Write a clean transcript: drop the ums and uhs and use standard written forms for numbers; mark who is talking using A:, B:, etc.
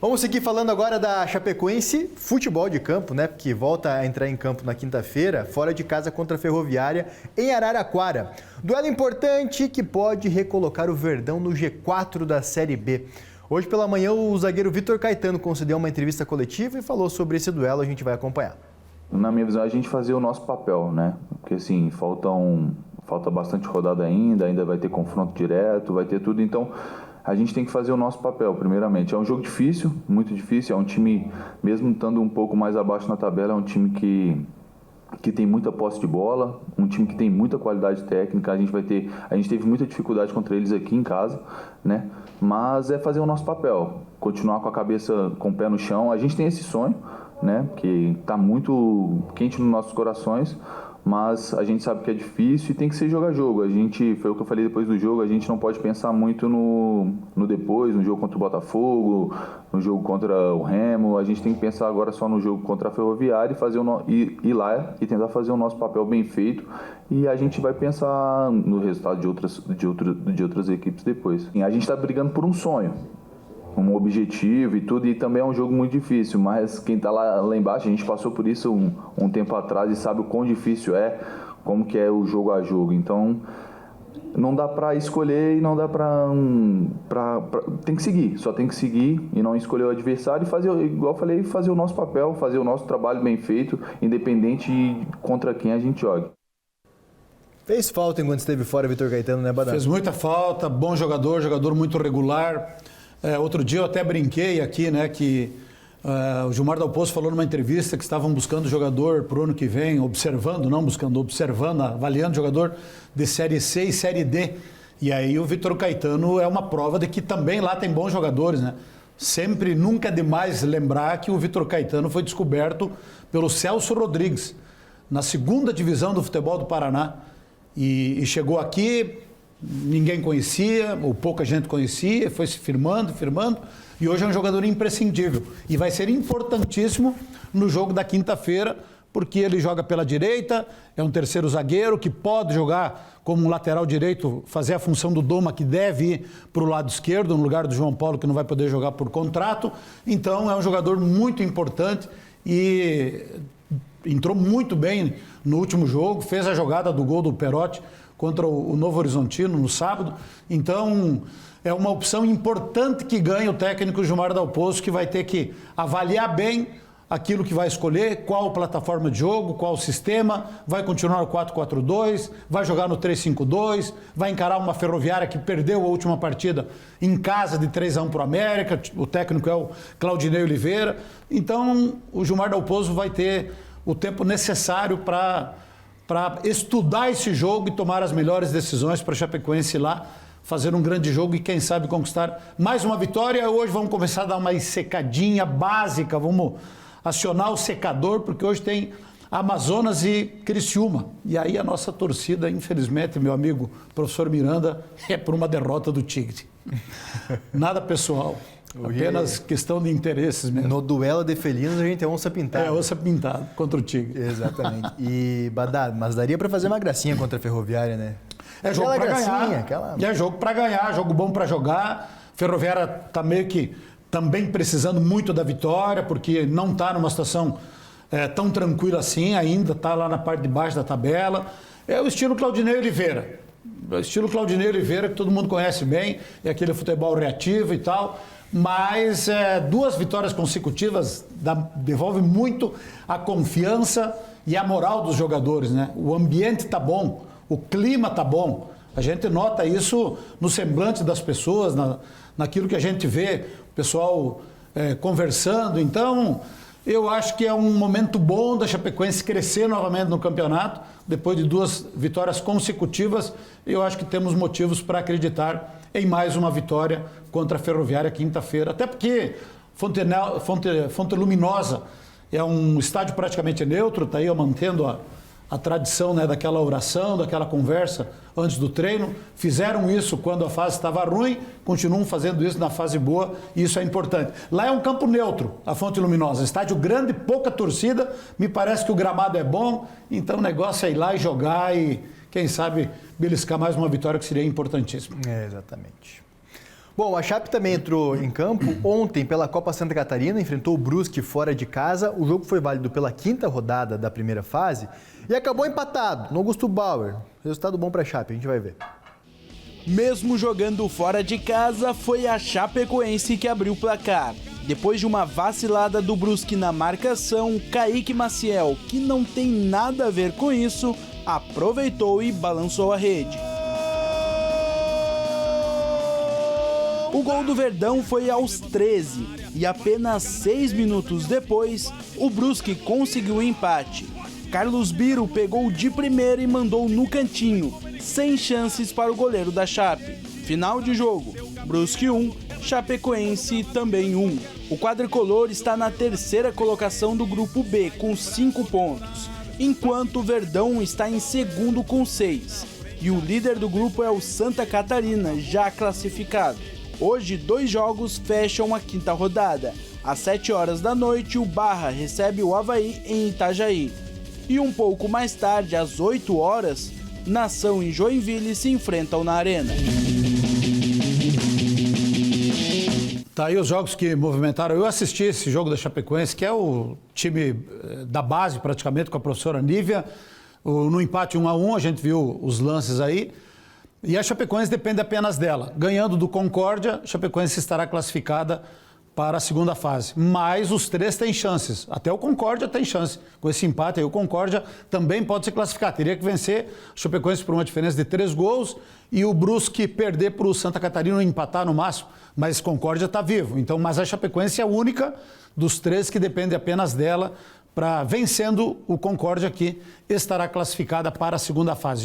A: Vamos seguir falando agora da Chapecoense Futebol de Campo, né? Que volta a entrar em campo na quinta-feira, fora de casa contra a Ferroviária, em Araraquara. Duelo importante que pode recolocar o Verdão no G4 da Série B. Hoje pela manhã, o zagueiro Vitor Caetano concedeu uma entrevista coletiva e falou sobre esse duelo, a gente vai acompanhar.
B: Na minha visão, a gente fazer o nosso papel, né? Porque assim, falta bastante rodada ainda vai ter confronto direto, vai ter tudo, então a gente tem que fazer o nosso papel, primeiramente. É um jogo difícil, muito difícil, é um time, mesmo estando um pouco mais abaixo na tabela, é um time que tem muita posse de bola, um time que tem muita qualidade técnica. A gente teve muita dificuldade contra eles aqui em casa, né? Mas é fazer o nosso papel, continuar com a cabeça, com o pé no chão. A gente tem esse sonho, né? Que está muito quente nos nossos corações, mas a gente sabe que é difícil e tem que ser jogo a jogo. Foi o que eu falei depois do jogo, a gente não pode pensar muito no depois, no jogo contra o Botafogo, no jogo contra o Remo. A gente tem que pensar agora só no jogo contra a Ferroviária e ir lá e tentar fazer o nosso papel bem feito, e a gente vai pensar no resultado de outras equipes depois. A gente está brigando por um sonho, um objetivo e tudo, e também é um jogo muito difícil, mas quem está lá embaixo, a gente passou por isso um tempo atrás e sabe o quão difícil é, como que é o jogo a jogo. Então não dá para escolher e não dá para tem que seguir, só tem que seguir e não escolher o adversário e fazer, igual eu falei, fazer o nosso papel, fazer o nosso trabalho bem feito, independente de contra quem a gente joga.
A: Fez falta enquanto esteve fora, Vitor Caetano, né, Badal?
C: Fez muita falta, bom jogador muito regular. Outro dia eu até brinquei aqui, né, que o Gilmar Dal Poço falou numa entrevista que estavam buscando jogador para o ano que vem, observando, avaliando jogador de Série C e Série D. E aí o Vitor Caetano é uma prova de que também lá tem bons jogadores, né? Nunca é demais lembrar que o Vitor Caetano foi descoberto pelo Celso Rodrigues, na 2ª divisão do futebol do Paraná. E chegou aqui, ninguém conhecia, ou pouca gente conhecia, foi se firmando, e hoje é um jogador imprescindível. E vai ser importantíssimo no jogo da quinta-feira, porque ele joga pela direita, é um terceiro zagueiro que pode jogar como um lateral direito, fazer a função do Doma, que deve ir para o lado esquerdo, no lugar do João Paulo, que não vai poder jogar por contrato. Então é um jogador muito importante e entrou muito bem no último jogo, fez a jogada do gol do Perotti contra o Novo Horizontino no sábado. Então é uma opção importante que ganha o técnico Gilmar Dal Poço, que vai ter que avaliar bem aquilo que vai escolher, qual plataforma de jogo, qual sistema, vai continuar no 4-4-2, vai jogar no 3-5-2, vai encarar uma Ferroviária que perdeu a última partida em casa de 3-1 para o América, o técnico é o Claudinei Oliveira. Então o Gilmar Dal Poço vai ter o tempo necessário para estudar esse jogo e tomar as melhores decisões para a Chapecoense lá fazer um grande jogo e quem sabe conquistar mais uma vitória. Hoje vamos começar a dar uma secadinha básica, vamos acionar o secador, porque hoje tem Amazonas e Criciúma. E aí a nossa torcida, infelizmente, meu amigo professor Miranda, é por uma derrota do Tigre. Nada pessoal. Apenas questão de interesses mesmo.
A: No duelo de felinos a gente é onça pintada.
C: É, onça pintada contra o Tigre.
A: Exatamente. E, Badar, mas daria para fazer uma gracinha contra a Ferroviária, né?
C: É jogo para ganhar. É jogo para ganhar, jogo bom para jogar. Ferroviária está meio que também precisando muito da vitória, porque não está numa situação tão tranquila assim ainda, está lá na parte de baixo da tabela. É o estilo Claudinei Oliveira. O estilo Claudinei Oliveira, que todo mundo conhece bem, é aquele futebol reativo e tal. Mas 2 vitórias consecutivas devolve muito a confiança e a moral dos jogadores, né? O ambiente está bom, o clima está bom. A gente nota isso no semblante das pessoas, naquilo que a gente vê, o pessoal conversando. Então, eu acho que é um momento bom da Chapecoense crescer novamente no campeonato. Depois de 2 vitórias consecutivas, eu acho que temos motivos para acreditar em mais uma vitória contra a Ferroviária quinta-feira. Até porque Fonte Luminosa é um estádio praticamente neutro, está aí mantendo a tradição, né, daquela oração, daquela conversa antes do treino. Fizeram isso quando a fase estava ruim, continuam fazendo isso na fase boa, e isso é importante. Lá é um campo neutro, a Fonte Luminosa, estádio grande, pouca torcida, me parece que o gramado é bom, então o negócio é ir lá e jogar e, quem sabe, beliscar mais uma vitória que seria importantíssima.
A: Exatamente. Bom, a Chape também entrou em campo ontem pela Copa Santa Catarina, enfrentou o Brusque fora de casa. O jogo foi válido pela 5ª rodada da primeira fase e acabou empatado no Augusto Bauer. Resultado bom para a Chape, a gente vai ver.
D: Mesmo jogando fora de casa, foi a Chapecoense que abriu o placar. Depois de uma vacilada do Brusque na marcação, Kaique Maciel, que não tem nada a ver com isso, aproveitou e balançou a rede. O gol do Verdão foi aos 13 e apenas 6 minutos depois, o Brusque conseguiu o empate. Carlos Biro pegou de primeira e mandou no cantinho, sem chances para o goleiro da Chape. Final de jogo, Brusque 1, Chapecoense também 1. O quadricolor está na 3ª colocação do grupo B com 5 pontos, enquanto o Verdão está em 2º com 6. E o líder do grupo é o Santa Catarina, já classificado. Hoje, 2 jogos fecham a 5ª rodada. Às 7 horas da noite, o Barra recebe o Avaí em Itajaí. E um pouco mais tarde, às 8 horas, Nação e Joinville se enfrentam na Arena.
C: Tá aí os jogos que movimentaram. Eu assisti esse jogo da Chapecoense, que é o time da base praticamente, com a professora Nívia. No empate 1-1, a gente viu os lances aí. E a Chapecoense depende apenas dela. Ganhando do Concórdia, a Chapecoense estará classificada para a 2ª fase. Mas os 3 têm chances. Até o Concórdia tem chance. Com esse empate aí, o Concórdia também pode se classificar. Teria que vencer a Chapecoense por uma diferença de 3 gols e o Brusque perder para o Santa Catarina, empatar no máximo. Mas Concórdia está vivo. Então, mas a Chapecoense é a única dos 3 que depende apenas dela. Para vencendo o Concórdia aqui, estará classificada para a 2ª fase.